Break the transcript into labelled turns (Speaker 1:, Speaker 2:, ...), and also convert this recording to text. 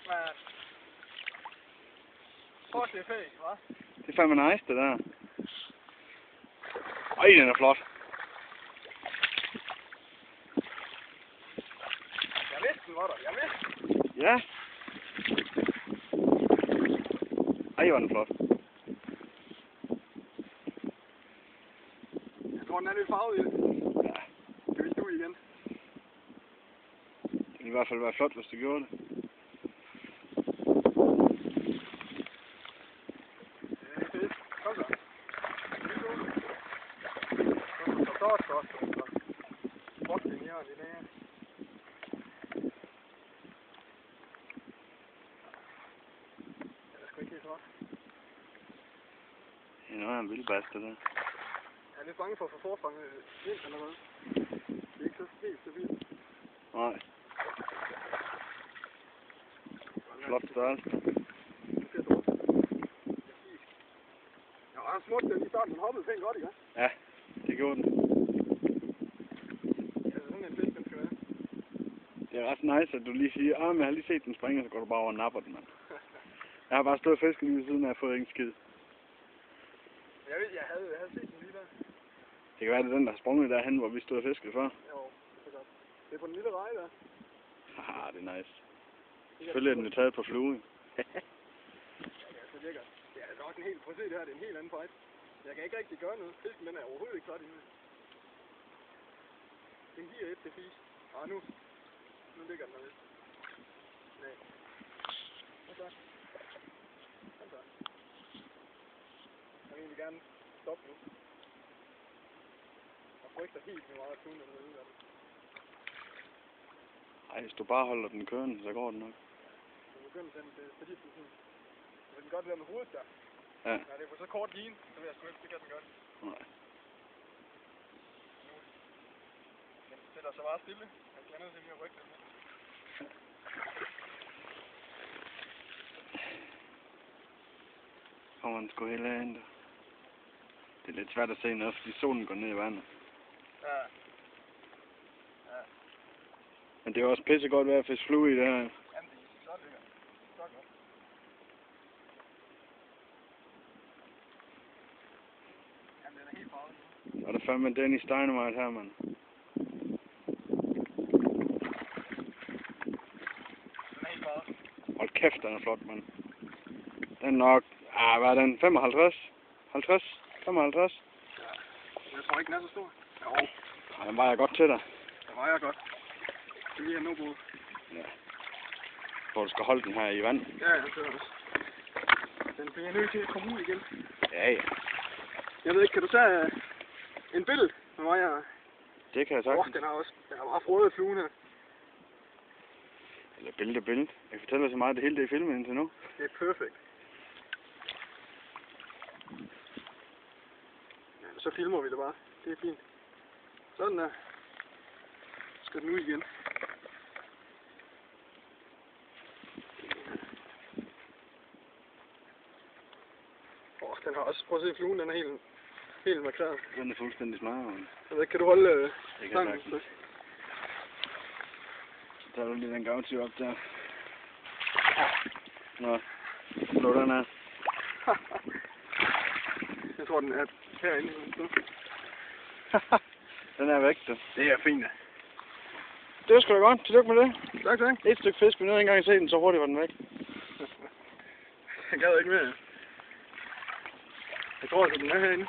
Speaker 1: man. Fuck, det er fæk, hva'?
Speaker 2: Det er fandme nice, det der. Ej, den er flot.
Speaker 1: Jeg vidste, den var der. Jeg vidste.
Speaker 2: Ja. Ej, hvor er den flot.
Speaker 1: Jeg tror, den er lidt farvet i det.
Speaker 2: Ja.
Speaker 1: Skal vi stue igen?
Speaker 2: Det ville i hvert fald være flot, hvis du gjorde det.
Speaker 1: Det er fedt. Kom så. Godt. Fuck, det er mere end det der. Det er sgu ikke helt så godt.
Speaker 2: Det er noget af en vildbast, det der.
Speaker 1: Jeg er lidt bange for at få forfanget ind allerede. Det er ikke så helt stabilt.
Speaker 2: Nej. Flot størrelse.
Speaker 1: Ja, han smutte den i starten, den hoppede pænt godt, ikke?
Speaker 2: Ja, det gjorde den.
Speaker 1: Ja, sådan en fisk, den skal være.
Speaker 2: Det er ret nice, at du lige siger, men jeg har lige set den springe, så går du bare over og napper den, mand. Jeg har bare stået og fisket lige ved siden af, og fået ingen skid.
Speaker 1: Jeg havde set den lige der.
Speaker 2: Det kan være, det er den, der har sprunget derhen, hvor vi stod og fiskede før.
Speaker 1: Jo, det er godt. Det er på den lille vej der.
Speaker 2: Haha, det er nice. Selvfølgelig er den jo taget på flue.
Speaker 1: Ja, det virker. Det er nok en helt, prøv at se det her, det er en helt anden fight. Jeg kan ikke rigtig gøre noget. Fisken, den er overhovedet ikke klar endnu. Den giver et til fisk. Nu ligger den der lidt. Nej. Hvad så? Kom så. Jeg vil egentlig gerne stoppe nu. Jeg frygter helt meget at tune den ud af det.
Speaker 2: Ej, hvis du bare holder den kørende, så går den nok.
Speaker 1: Så begynder den til sådan. Vil den godt det der med hovedet der?
Speaker 2: Ja.
Speaker 1: Nej, det er på så kort line, så vil jeg sgu ikke, det kan den godt.
Speaker 2: Nej.
Speaker 1: Den sætter sig bare stille. Jeg bliver nødt til lige at rykke den.
Speaker 2: Kommer den sgu helt af der. Det er lidt svært at se noget, fordi solen går ned i vandet.
Speaker 1: Ja.
Speaker 2: Men det er også pisse godt vejr at fiske flue i det her.
Speaker 1: Jamen, det er så lækkert. Så godt. Jamen, den er helt farvet.
Speaker 2: Og der er fandme Dennis Dynamite her, mand.
Speaker 1: Den er helt farvet.
Speaker 2: Hold kæft, den er flot, mand. Den er nok... hvad er den? 55? 50? 55?
Speaker 1: Ja. Jeg tror ikke, den er så stor. Jo.
Speaker 2: Ej, den vejer godt til dig.
Speaker 1: Den vejer godt. Det er lige en no-båd.
Speaker 2: Ja. Hvor du skal holde den her i vand.
Speaker 1: Ja, jeg tror også. Den bliver nødt til at komme ud igen.
Speaker 2: Ja.
Speaker 1: Jeg ved ikke, kan du tage en billede med mig her?
Speaker 2: Det kan jeg sagtens.
Speaker 1: Den har bare frået fluen her.
Speaker 2: Eller billede. Jeg fortæller så meget, det hele det er filmet indtil nu.
Speaker 1: Det er perfekt. Ja, så filmer vi det bare. Det er fint. Sådan der. Skal den ud igen. Den har også, prøv at se fluen, den er helt markeret.
Speaker 2: Den er fuldstændig smadret.
Speaker 1: Jeg ved ikke, kan du holde
Speaker 2: det kan
Speaker 1: stangen?
Speaker 2: Så tager du lige den gavtyr op der. Nå, slå den her.
Speaker 1: Jeg tror, den er herinde.
Speaker 2: Den er væk, du.
Speaker 1: Det er fint.
Speaker 2: Det var sgu da godt. Tillykke med det.
Speaker 1: Tak.
Speaker 2: Et stykke fisk, vi nåede ikke engang at se den, så hurtigt var den væk.
Speaker 1: Jeg gad ikke mere. Jeg tror altså, den er herinde.